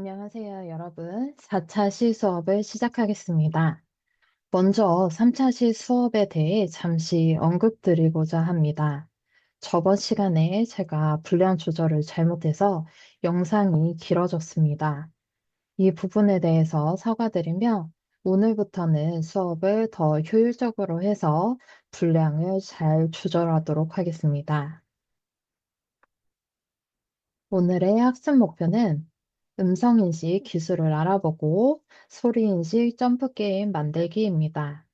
안녕하세요, 여러분. 4차 시 수업을 시작하겠습니다. 먼저 3차 시 수업에 대해 잠시 언급드리고자 합니다. 저번 시간에 제가 분량 조절을 잘못해서 영상이 길어졌습니다. 이 부분에 대해서 사과드리며 오늘부터는 수업을 더 효율적으로 해서 분량을 잘 조절하도록 하겠습니다. 오늘의 학습 목표는 음성인식 기술을 알아보고 소리인식 점프게임 만들기입니다.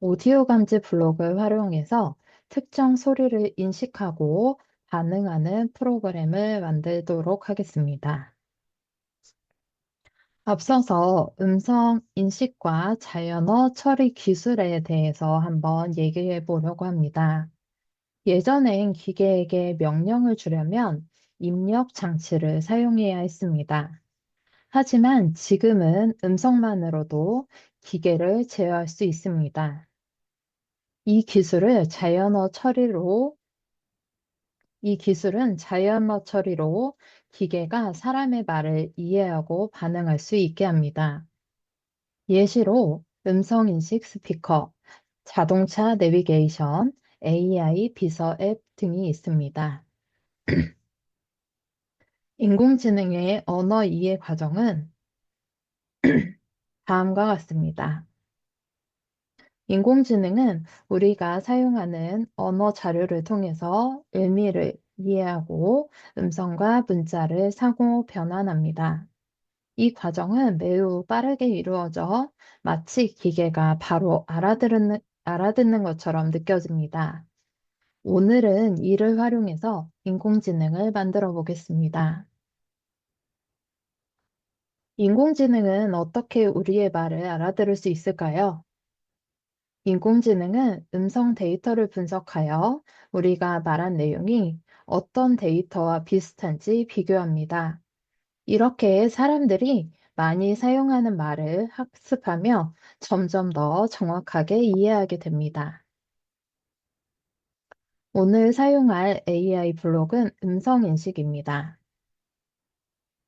오디오 감지 블록을 활용해서 특정 소리를 인식하고 반응하는 프로그램을 만들도록 하겠습니다. 앞서서 음성 인식과 자연어 처리 기술에 대해서 한번 얘기해 보려고 합니다. 예전엔 기계에게 명령을 주려면 입력 장치를 사용해야 했습니다. 하지만 지금은 음성만으로도 기계를 제어할 수 있습니다. 이 기술을 자연어 처리로, 이 기술은 자연어 처리로 기계가 사람의 말을 이해하고 반응할 수 있게 합니다. 예시로 음성인식 스피커, 자동차 내비게이션, AI 비서 앱 등이 있습니다. 인공지능의 언어 이해 과정은 다음과 같습니다. 인공지능은 우리가 사용하는 언어 자료를 통해서 의미를 이해하고 음성과 문자를 상호 변환합니다. 이 과정은 매우 빠르게 이루어져 마치 기계가 바로 알아듣는 것처럼 느껴집니다. 오늘은 이를 활용해서 인공지능을 만들어 보겠습니다. 인공지능은 어떻게 우리의 말을 알아들을 수 있을까요? 인공지능은 음성 데이터를 분석하여 우리가 말한 내용이 어떤 데이터와 비슷한지 비교합니다. 이렇게 사람들이 많이 사용하는 말을 학습하며 점점 더 정확하게 이해하게 됩니다. 오늘 사용할 AI 블록은 음성인식입니다.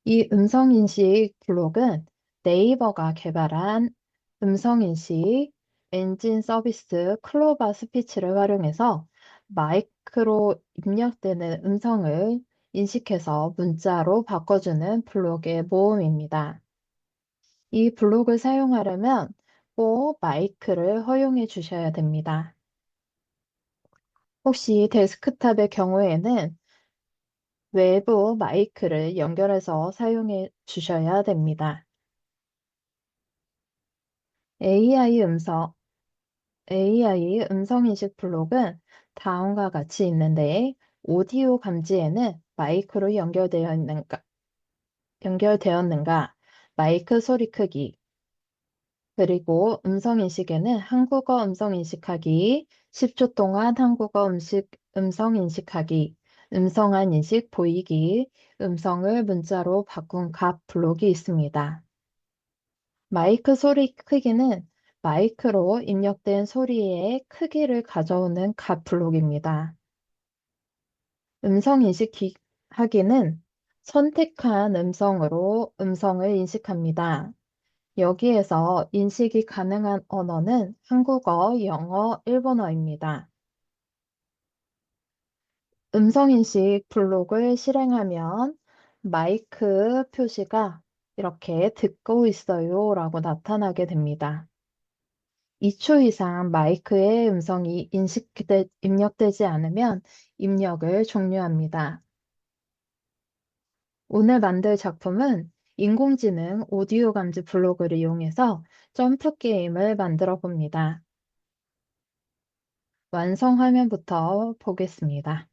이 음성인식 블록은 네이버가 개발한 음성인식 엔진 서비스 클로바 스피치를 활용해서 마이크로 입력되는 음성을 인식해서 문자로 바꿔주는 블록의 모음입니다. 이 블록을 사용하려면 꼭 마이크를 허용해 주셔야 됩니다. 혹시 데스크탑의 경우에는 외부 마이크를 연결해서 사용해 주셔야 됩니다. AI 음성, AI 음성인식 블록은 다음과 같이 있는데, 오디오 감지에는 마이크로 연결되었는가, 마이크 소리 크기, 그리고 음성인식에는 한국어 음성인식하기, 10초 동안 음성 인식하기, 음성한 인식 보이기, 음성을 문자로 바꾼 값 블록이 있습니다. 마이크 소리 크기는 마이크로 입력된 소리의 크기를 가져오는 값 블록입니다. 하기는 선택한 음성으로 음성을 인식합니다. 여기에서 인식이 가능한 언어는 한국어, 영어, 일본어입니다. 음성인식 블록을 실행하면 마이크 표시가 이렇게 듣고 있어요 라고 나타나게 됩니다. 2초 이상 마이크의 음성이 입력되지 않으면 입력을 종료합니다. 오늘 만들 작품은 인공지능 오디오 감지 블록을 이용해서 점프 게임을 만들어 봅니다. 완성 화면부터 보겠습니다.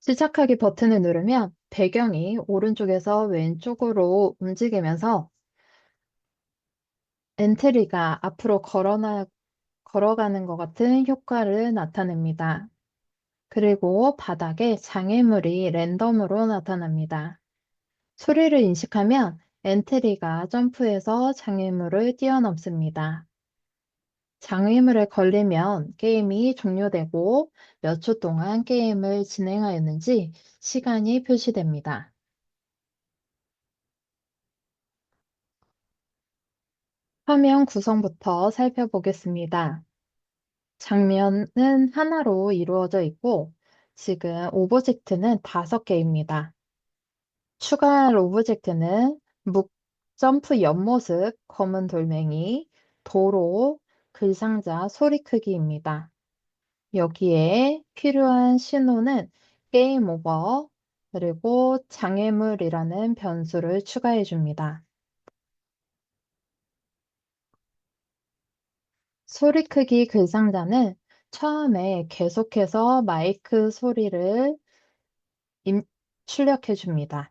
시작하기 버튼을 누르면 배경이 오른쪽에서 왼쪽으로 움직이면서 엔트리가 앞으로 걸어가는 것 같은 효과를 나타냅니다. 그리고 바닥에 장애물이 랜덤으로 나타납니다. 소리를 인식하면 엔트리가 점프해서 장애물을 뛰어넘습니다. 장애물에 걸리면 게임이 종료되고 몇 초 동안 게임을 진행하였는지 시간이 표시됩니다. 화면 구성부터 살펴보겠습니다. 장면은 하나로 이루어져 있고 지금 오브젝트는 5개입니다. 추가할 오브젝트는 점프 옆모습, 검은 돌멩이, 도로, 글상자, 소리 크기입니다. 여기에 필요한 신호는 게임 오버, 그리고 장애물이라는 변수를 추가해 줍니다. 소리 크기 글상자는 처음에 계속해서 마이크 소리를 출력해 줍니다.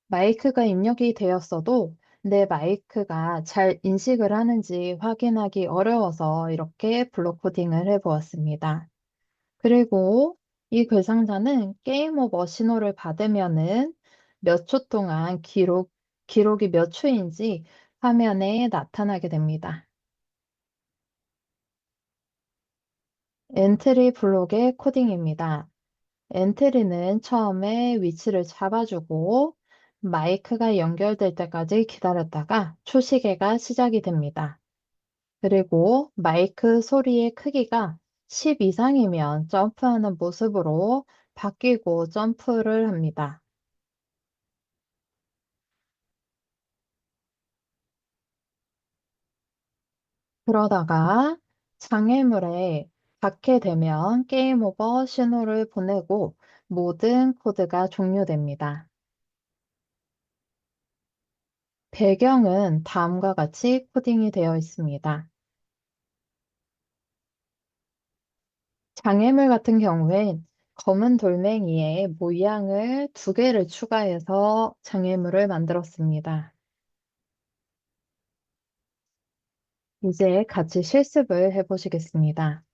마이크가 입력이 되었어도 내 마이크가 잘 인식을 하는지 확인하기 어려워서 이렇게 블록 코딩을 해 보았습니다. 그리고 이 글상자는 게임 오버 신호를 받으면은 몇 초 동안 기록이 몇 초인지 화면에 나타나게 됩니다. 엔트리 블록의 코딩입니다. 엔트리는 처음에 위치를 잡아주고 마이크가 연결될 때까지 기다렸다가 초시계가 시작이 됩니다. 그리고 마이크 소리의 크기가 10 이상이면 점프하는 모습으로 바뀌고 점프를 합니다. 그러다가 장애물에 닿게 되면 게임 오버 신호를 보내고 모든 코드가 종료됩니다. 배경은 다음과 같이 코딩이 되어 있습니다. 장애물 같은 경우엔 검은 돌멩이에 모양을 2개를 추가해서 장애물을 만들었습니다. 이제 같이 실습을 해보시겠습니다.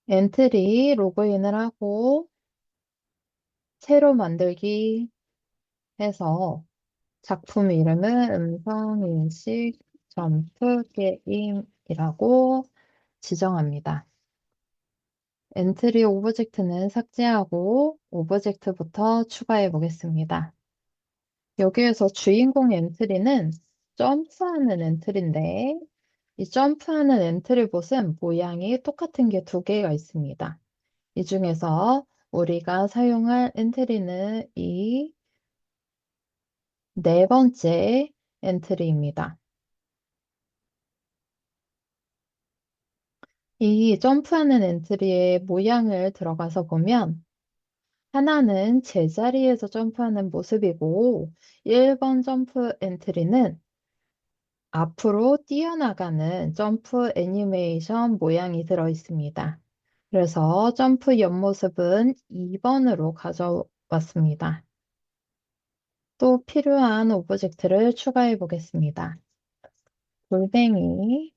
엔트리 로그인을 하고 새로 만들기 해서 작품 이름은 음성인식 점프 게임이라고 지정합니다. 엔트리 오브젝트는 삭제하고 오브젝트부터 추가해 보겠습니다. 여기에서 주인공 엔트리는 점프하는 엔트리인데 이 점프하는 엔트리 봇은 모양이 똑같은 게 2개가 있습니다. 이 중에서 우리가 사용할 엔트리는 이 4번째 엔트리입니다. 이 점프하는 엔트리의 모양을 들어가서 보면 하나는 제자리에서 점프하는 모습이고 1번 점프 엔트리는 앞으로 뛰어나가는 점프 애니메이션 모양이 들어 있습니다. 그래서 점프 옆모습은 2번으로 가져왔습니다. 또 필요한 오브젝트를 추가해 보겠습니다. 돌멩이,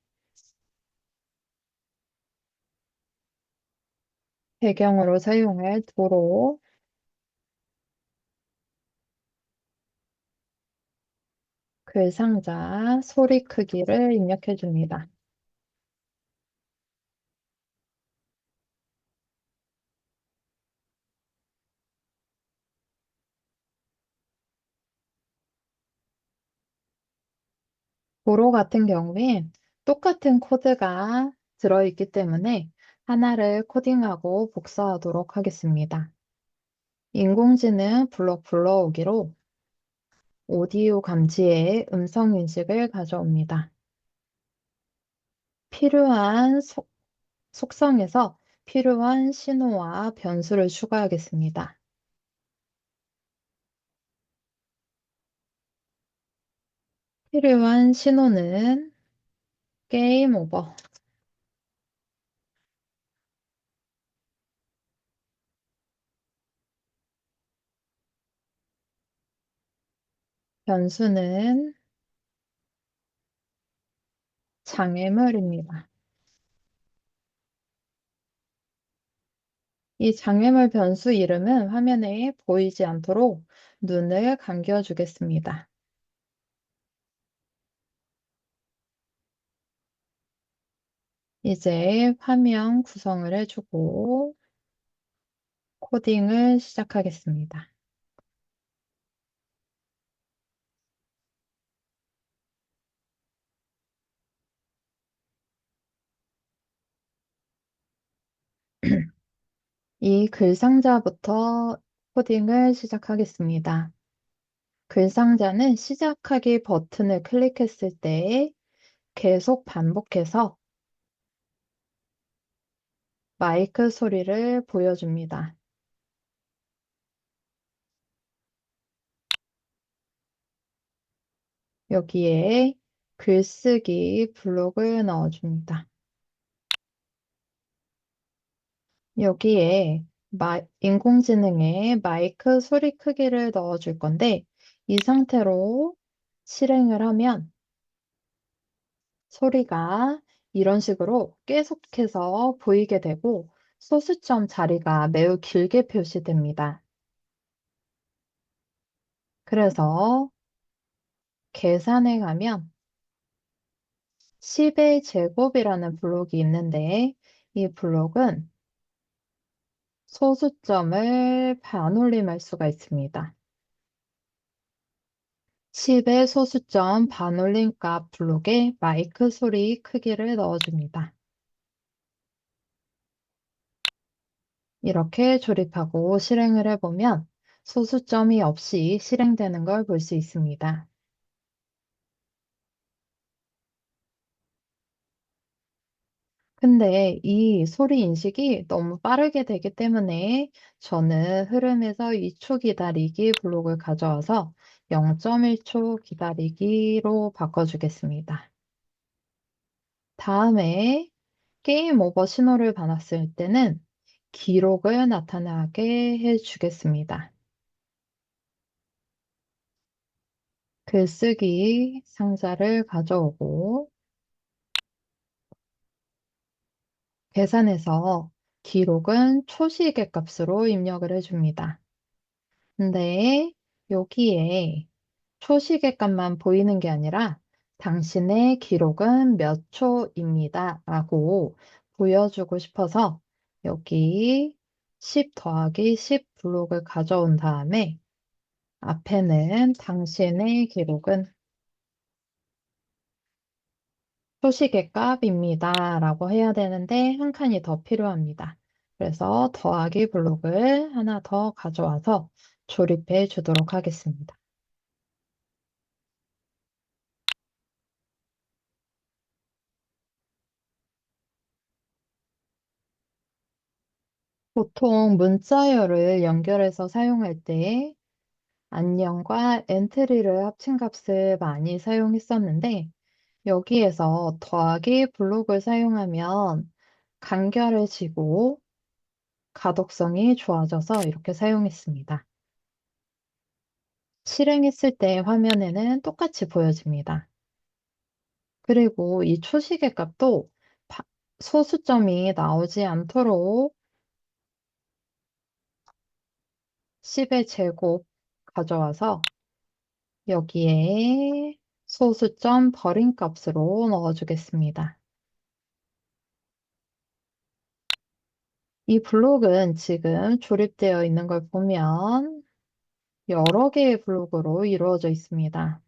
배경으로 사용할 도로, 글상자, 소리 크기를 입력해 줍니다. 도로 같은 경우엔 똑같은 코드가 들어있기 때문에 하나를 코딩하고 복사하도록 하겠습니다. 인공지능 블록 불러오기로 오디오 감지에 음성 인식을 가져옵니다. 필요한 속성에서 필요한 신호와 변수를 추가하겠습니다. 필요한 신호는 게임 오버, 변수는 장애물입니다. 이 장애물 변수 이름은 화면에 보이지 않도록 눈을 감겨주겠습니다. 이제 화면 구성을 해주고 코딩을 시작하겠습니다. 이 글상자부터 코딩을 시작하겠습니다. 글상자는 시작하기 버튼을 클릭했을 때 계속 반복해서 마이크 소리를 보여줍니다. 여기에 글쓰기 블록을 넣어줍니다. 여기에 인공지능의 마이크 소리 크기를 넣어줄 건데 이 상태로 실행을 하면 소리가 이런 식으로 계속해서 보이게 되고 소수점 자리가 매우 길게 표시됩니다. 그래서 계산에 가면 10의 제곱이라는 블록이 있는데 이 블록은 소수점을 반올림할 수가 있습니다. 10의 소수점 반올림 값 블록에 마이크 소리 크기를 넣어줍니다. 이렇게 조립하고 실행을 해보면 소수점이 없이 실행되는 걸 볼 수 있습니다. 근데 이 소리 인식이 너무 빠르게 되기 때문에 저는 흐름에서 2초 기다리기 블록을 가져와서 0.1초 기다리기로 바꿔주겠습니다. 다음에 게임 오버 신호를 받았을 때는 기록을 나타나게 해주겠습니다. 글쓰기 상자를 가져오고 계산해서 기록은 초시계 값으로 입력을 해줍니다. 근데 여기에 초시계 값만 보이는 게 아니라 당신의 기록은 몇 초입니다. 라고 보여주고 싶어서 여기 10 더하기 10 블록을 가져온 다음에 앞에는 당신의 기록은 초시계 값입니다. 라고 해야 되는데 한 칸이 더 필요합니다. 그래서 더하기 블록을 하나 더 가져와서 조립해 주도록 하겠습니다. 보통 문자열을 연결해서 사용할 때 안녕과 엔트리를 합친 값을 많이 사용했었는데 여기에서 더하기 블록을 사용하면 간결해지고 가독성이 좋아져서 이렇게 사용했습니다. 실행했을 때 화면에는 똑같이 보여집니다. 그리고 이 초시계 값도 바- 소수점이 나오지 않도록 10의 제곱 가져와서 여기에 소수점 버린 값으로 넣어주겠습니다. 이 블록은 지금 조립되어 있는 걸 보면 여러 개의 블록으로 이루어져 있습니다.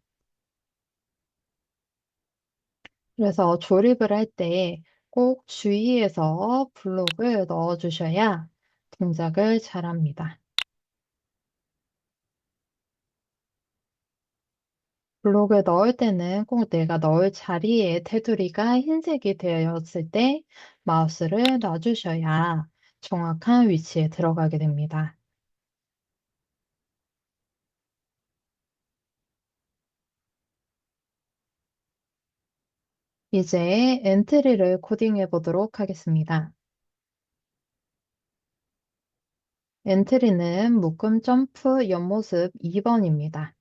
그래서 조립을 할 때 꼭 주의해서 블록을 넣어주셔야 동작을 잘합니다. 블록을 넣을 때는 꼭 내가 넣을 자리에 테두리가 흰색이 되었을 때 마우스를 놔주셔야 정확한 위치에 들어가게 됩니다. 이제 엔트리를 코딩해 보도록 하겠습니다. 엔트리는 묶음 점프 옆모습 2번입니다.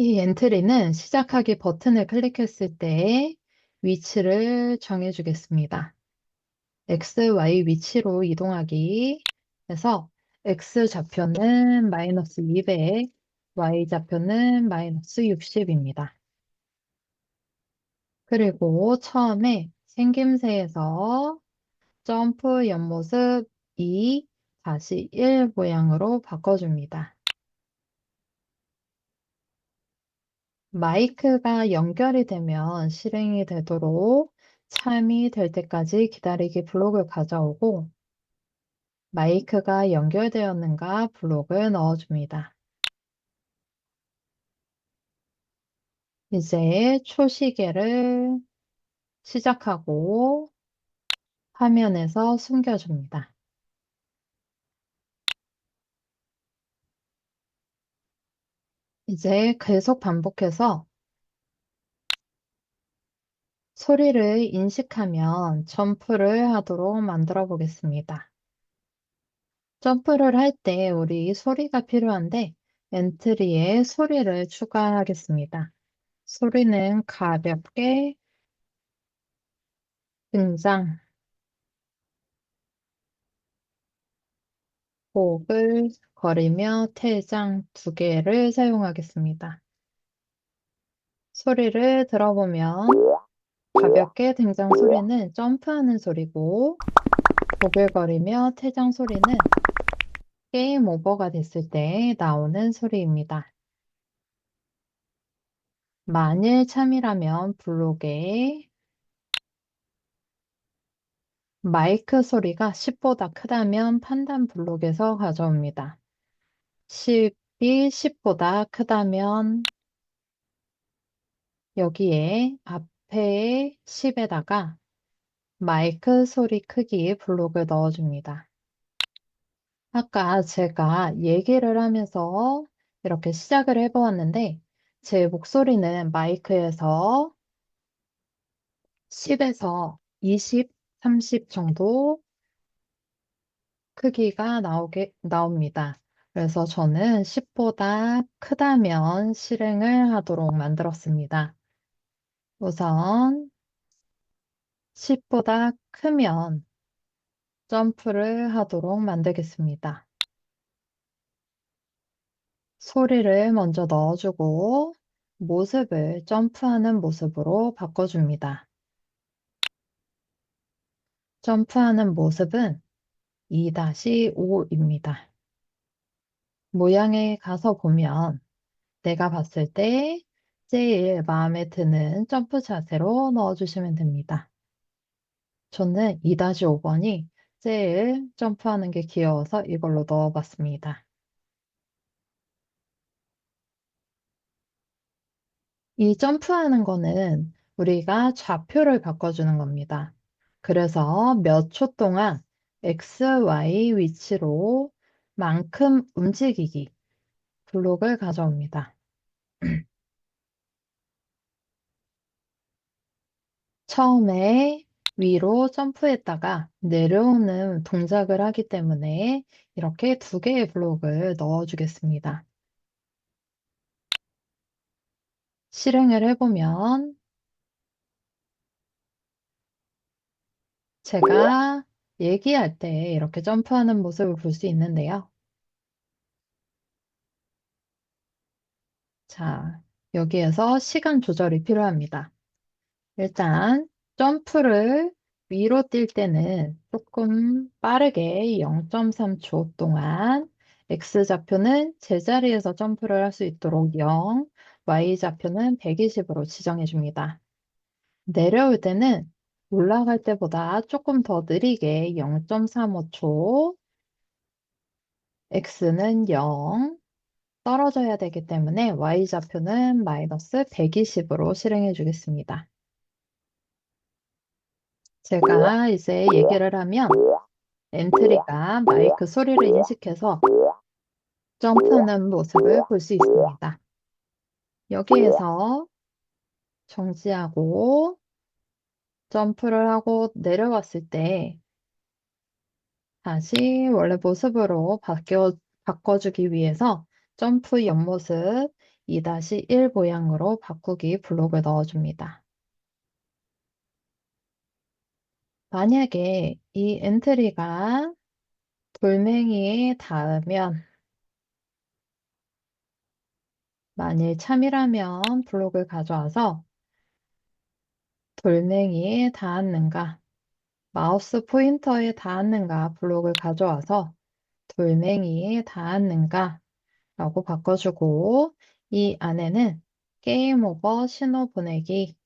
이 엔트리는 시작하기 버튼을 클릭했을 때 위치를 정해주겠습니다. X, Y 위치로 이동하기 해서 X 좌표는 마이너스 200, Y 좌표는 마이너스 60입니다. 그리고 처음에 생김새에서 점프 옆모습 2, 다시 1 모양으로 바꿔줍니다. 마이크가 연결이 되면 실행이 되도록 참이 될 때까지 기다리기 블록을 가져오고 마이크가 연결되었는가 블록을 넣어줍니다. 이제 초시계를 시작하고 화면에서 숨겨줍니다. 이제 계속 반복해서 소리를 인식하면 점프를 하도록 만들어 보겠습니다. 점프를 할 때 우리 소리가 필요한데 엔트리에 소리를 추가하겠습니다. 소리는 가볍게 등장, 호흡을 거리며 퇴장 두 개를 사용하겠습니다. 소리를 들어보면 가볍게 등장 소리는 점프하는 소리고 보글거리며 퇴장 소리는 게임 오버가 됐을 때 나오는 소리입니다. 만일 참이라면 블록에 마이크 소리가 10보다 크다면 판단 블록에서 가져옵니다. 10이 10보다 크다면 여기에 앞에 10에다가 마이크 소리 크기 블록을 넣어줍니다. 아까 제가 얘기를 하면서 이렇게 시작을 해보았는데 제 목소리는 마이크에서 10에서 20, 30 정도 크기가 나옵니다. 그래서 저는 10보다 크다면 실행을 하도록 만들었습니다. 우선 10보다 크면 점프를 하도록 만들겠습니다. 소리를 먼저 넣어주고 모습을 점프하는 모습으로 바꿔줍니다. 점프하는 모습은 2-5입니다. 모양에 가서 보면 내가 봤을 때 제일 마음에 드는 점프 자세로 넣어주시면 됩니다. 저는 2-5번이 제일 점프하는 게 귀여워서 이걸로 넣어봤습니다. 이 점프하는 거는 우리가 좌표를 바꿔주는 겁니다. 그래서 몇 초 동안 X, Y 위치로 만큼 움직이기 블록을 가져옵니다. 처음에 위로 점프했다가 내려오는 동작을 하기 때문에 이렇게 두 개의 블록을 넣어주겠습니다. 실행을 해보면 제가 얘기할 때 이렇게 점프하는 모습을 볼 수 있는데요. 자, 여기에서 시간 조절이 필요합니다. 일단 점프를 위로 뛸 때는 조금 빠르게 0.3초 동안 X좌표는 제자리에서 점프를 할 수 있도록 0, Y좌표는 120으로 지정해 줍니다. 내려올 때는 올라갈 때보다 조금 더 느리게 0.35초, X는 0, 떨어져야 되기 때문에 Y좌표는 마이너스 120으로 실행해 주겠습니다. 제가 이제 얘기를 하면 엔트리가 마이크 소리를 인식해서 점프하는 모습을 볼 수 있습니다. 여기에서 정지하고 점프를 하고 내려왔을 때 다시 원래 모습으로 바꿔주기 위해서 점프 옆모습 2-1 모양으로 바꾸기 블록을 넣어줍니다. 만약에 이 엔트리가 돌멩이에 닿으면, 만일 참이라면 블록을 가져와서 돌멩이에 닿았는가, 마우스 포인터에 닿았는가 블록을 가져와서 돌멩이에 닿았는가 라고 바꿔주고, 이 안에는 게임 오버 신호 보내기,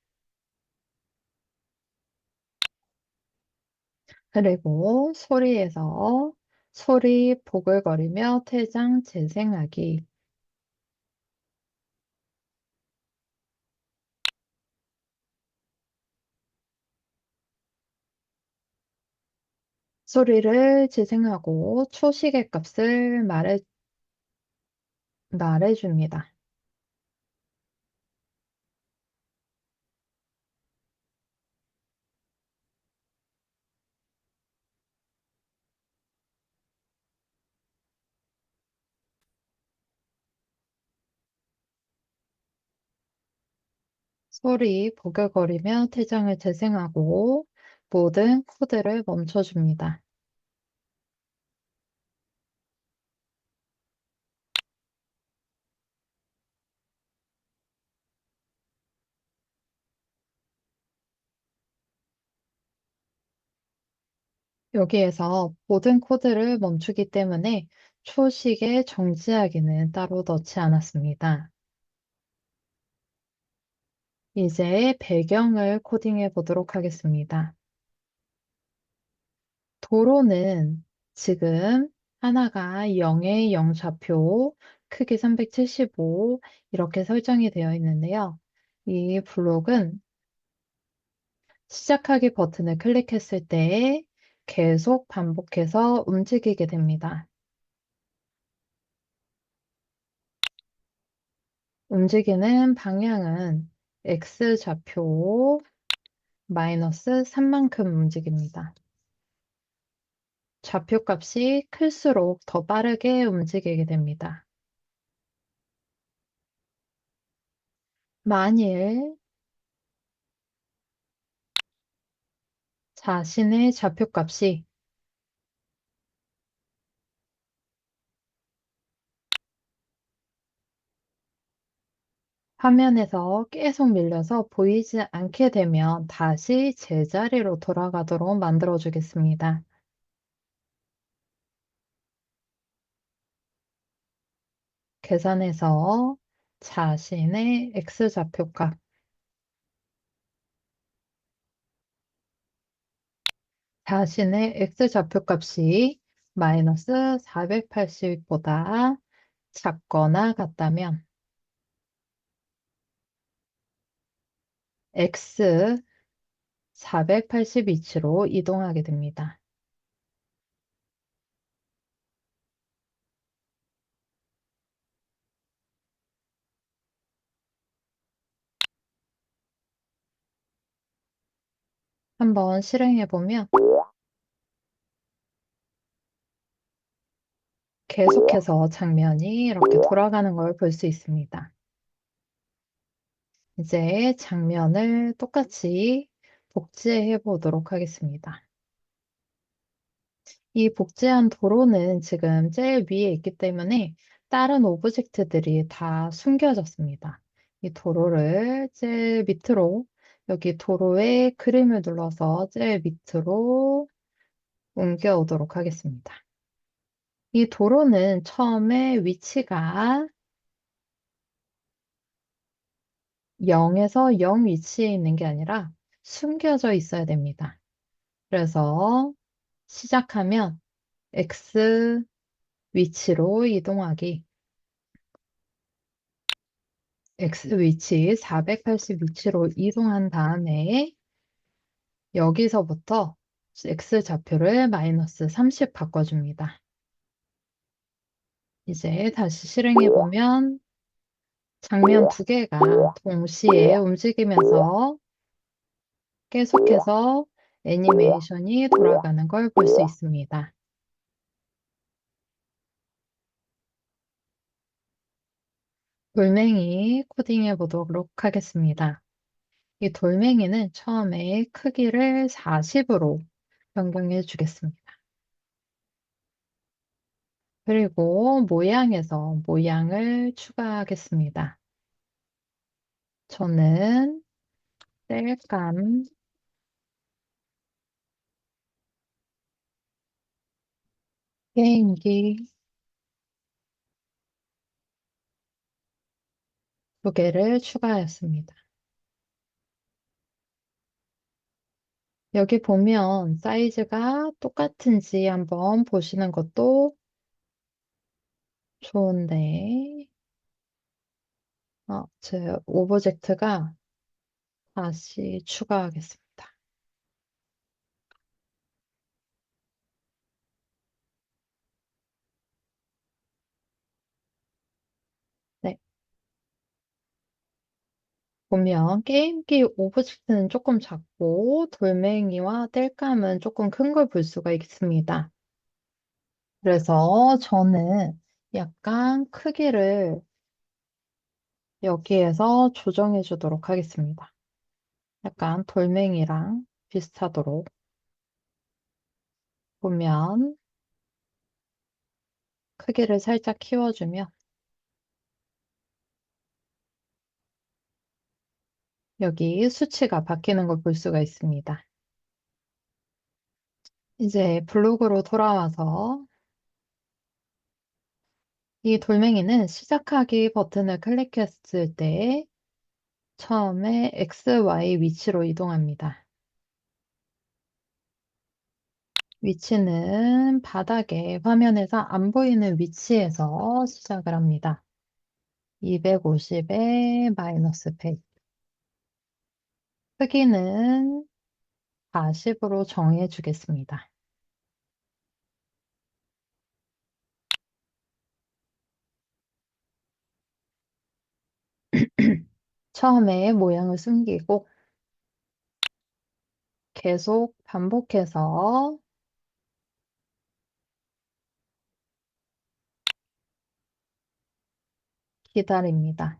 그리고 소리에서 소리 보글거리며 퇴장 재생하기, 소리를 재생하고 초시계 값을 말해줍니다. 소리 보글거리며 퇴장을 재생하고 모든 코드를 멈춰줍니다. 여기에서 모든 코드를 멈추기 때문에 초식에 정지하기는 따로 넣지 않았습니다. 이제 배경을 코딩해 보도록 하겠습니다. 도로는 지금 하나가 0에 0 좌표, 크기 375 이렇게 설정이 되어 있는데요. 이 블록은 시작하기 버튼을 클릭했을 때 계속 반복해서 움직이게 됩니다. 움직이는 방향은 X 좌표 마이너스 3만큼 움직입니다. 좌표값이 클수록 더 빠르게 움직이게 됩니다. 만일 자신의 좌표값이 화면에서 계속 밀려서 보이지 않게 되면 다시 제자리로 돌아가도록 만들어 주겠습니다. 계산해서 자신의 X좌표값, 자신의 X좌표값이 마이너스 480보다 작거나 같다면 X 480위치로 이동하게 됩니다. 한번 실행해 보면 계속해서 장면이 이렇게 돌아가는 걸 볼 수 있습니다. 이제 장면을 똑같이 복제해 보도록 하겠습니다. 이 복제한 도로는 지금 제일 위에 있기 때문에 다른 오브젝트들이 다 숨겨졌습니다. 이 도로를 제일 밑으로, 여기 도로에 그림을 눌러서 제일 밑으로 옮겨 오도록 하겠습니다. 이 도로는 처음에 위치가 0에서 0 위치에 있는 게 아니라 숨겨져 있어야 됩니다. 그래서 시작하면 X 위치로 이동하기, X 위치 480 위치로 이동한 다음에 여기서부터 X 좌표를 마이너스 30 바꿔줍니다. 이제 다시 실행해 보면 장면 두 개가 동시에 움직이면서 계속해서 애니메이션이 돌아가는 걸 볼 수 있습니다. 돌멩이 코딩해 보도록 하겠습니다. 이 돌멩이는 처음에 크기를 40으로 변경해 주겠습니다. 그리고 모양에서 모양을 추가하겠습니다. 저는 땔감, 게임기 두 개를 추가하였습니다. 여기 보면 사이즈가 똑같은지 한번 보시는 것도 좋은데, 제 오브젝트가 다시 추가하겠습니다. 네, 보면 게임기 오브젝트는 조금 작고 돌멩이와 땔감은 조금 큰 걸 볼 수가 있습니다. 그래서 저는 약간 크기를 여기에서 조정해 주도록 하겠습니다. 약간 돌멩이랑 비슷하도록 보면 크기를 살짝 키워주면 여기 수치가 바뀌는 걸 볼 수가 있습니다. 이제 블록으로 돌아와서 이 돌멩이는 시작하기 버튼을 클릭했을 때 처음에 X, Y 위치로 이동합니다. 위치는 바닥에 화면에서 안 보이는 위치에서 시작을 합니다. 250에 마이너스 100. 크기는 40으로 정해 주겠습니다. 처음에 모양을 숨기고 계속 반복해서 기다립니다.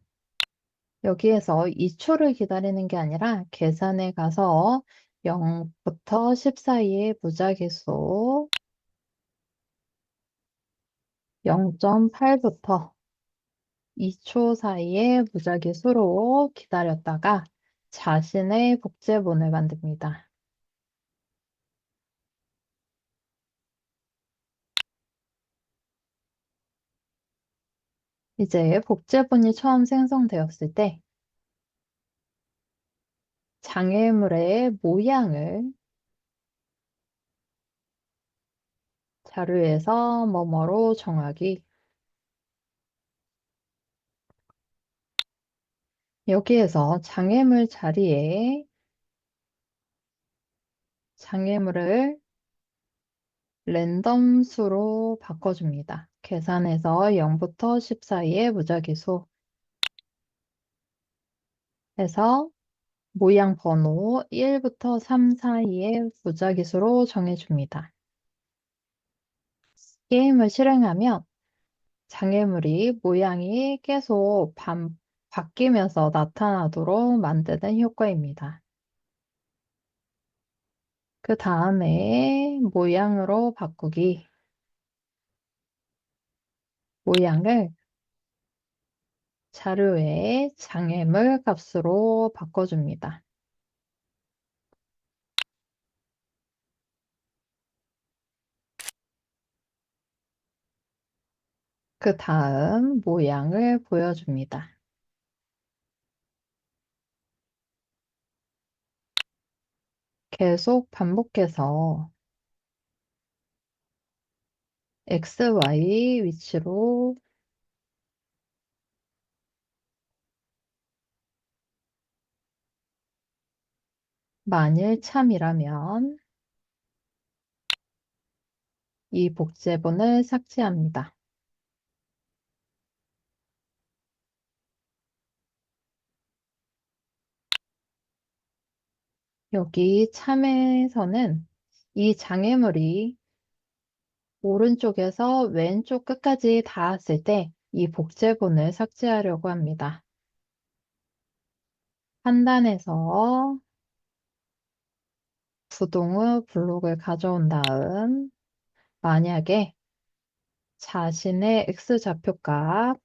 여기에서 2초를 기다리는 게 아니라 계산에 가서 0부터 10 사이의 무작위수 0.8부터 2초 사이의 무작위수로 기다렸다가 자신의 복제본을 만듭니다. 이제 복제본이 처음 생성되었을 때 장애물의 모양을 자료에서 뭐뭐로 정하기. 여기에서 장애물 자리에 장애물을 랜덤 수로 바꿔줍니다. 계산해서 0부터 10 사이의 무작위수 해서 모양 번호 1부터 3 사이의 무작위수로 정해줍니다. 게임을 실행하면 장애물이 모양이 계속 바뀌면서 나타나도록 만드는 효과입니다. 그 다음에 모양으로 바꾸기. 모양을 자료의 장애물 값으로 바꿔줍니다. 그 다음 모양을 보여줍니다. 계속 반복해서 X, Y 위치로 만일 참이라면 이 복제본을 삭제합니다. 여기 참에서는 이 장애물이 오른쪽에서 왼쪽 끝까지 닿았을 때 이 복제본을 삭제하려고 합니다. 판단해서 부동의 블록을 가져온 다음 만약에 자신의 x좌표값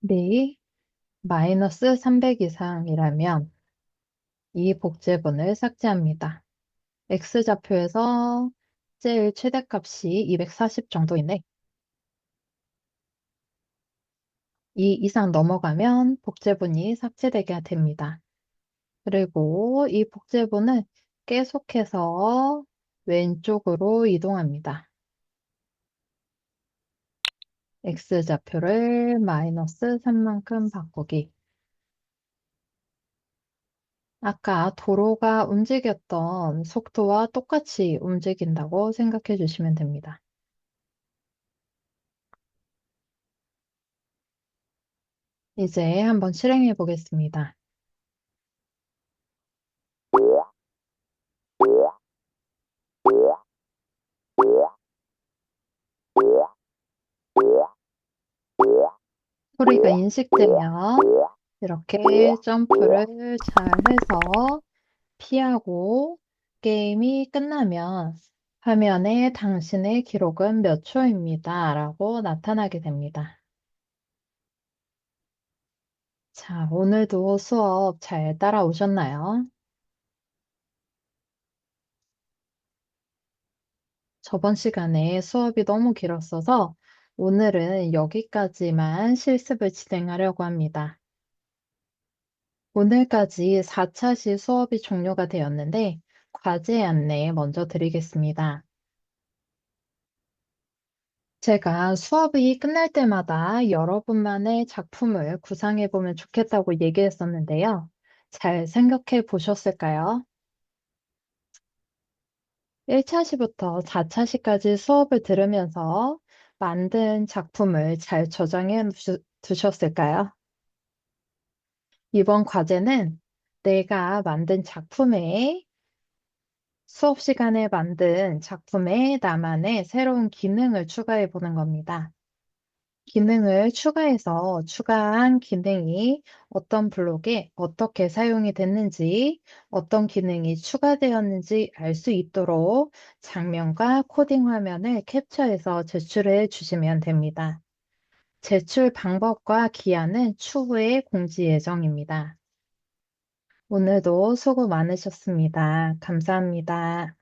이 마이너스 300 이상이라면 이 복제본을 삭제합니다. x좌표에서 제일 최대값이 240 정도인데 이 이상 넘어가면 복제본이 삭제되게 됩니다. 그리고 이 복제본은 계속해서 왼쪽으로 이동합니다. x좌표를 마이너스 3만큼 바꾸기. 아까 도로가 움직였던 속도와 똑같이 움직인다고 생각해 주시면 됩니다. 이제 한번 실행해 보겠습니다. 소리가 인식되면 이렇게 점프를 잘 해서 피하고 게임이 끝나면 화면에 당신의 기록은 몇 초입니다. 라고 나타나게 됩니다. 자, 오늘도 수업 잘 따라오셨나요? 저번 시간에 수업이 너무 길었어서 오늘은 여기까지만 실습을 진행하려고 합니다. 오늘까지 4차 시 수업이 종료가 되었는데 과제 안내 먼저 드리겠습니다. 제가 수업이 끝날 때마다 여러분만의 작품을 구상해 보면 좋겠다고 얘기했었는데요. 잘 생각해 보셨을까요? 1차 시부터 4차 시까지 수업을 들으면서 만든 작품을 잘 저장해 두셨을까요? 이번 과제는 내가 만든 작품에 수업 시간에 만든 작품에 나만의 새로운 기능을 추가해 보는 겁니다. 기능을 추가해서 추가한 기능이 어떤 블록에 어떻게 사용이 됐는지, 어떤 기능이 추가되었는지 알 수 있도록 장면과 코딩 화면을 캡처해서 제출해 주시면 됩니다. 제출 방법과 기한은 추후에 공지 예정입니다. 오늘도 수고 많으셨습니다. 감사합니다.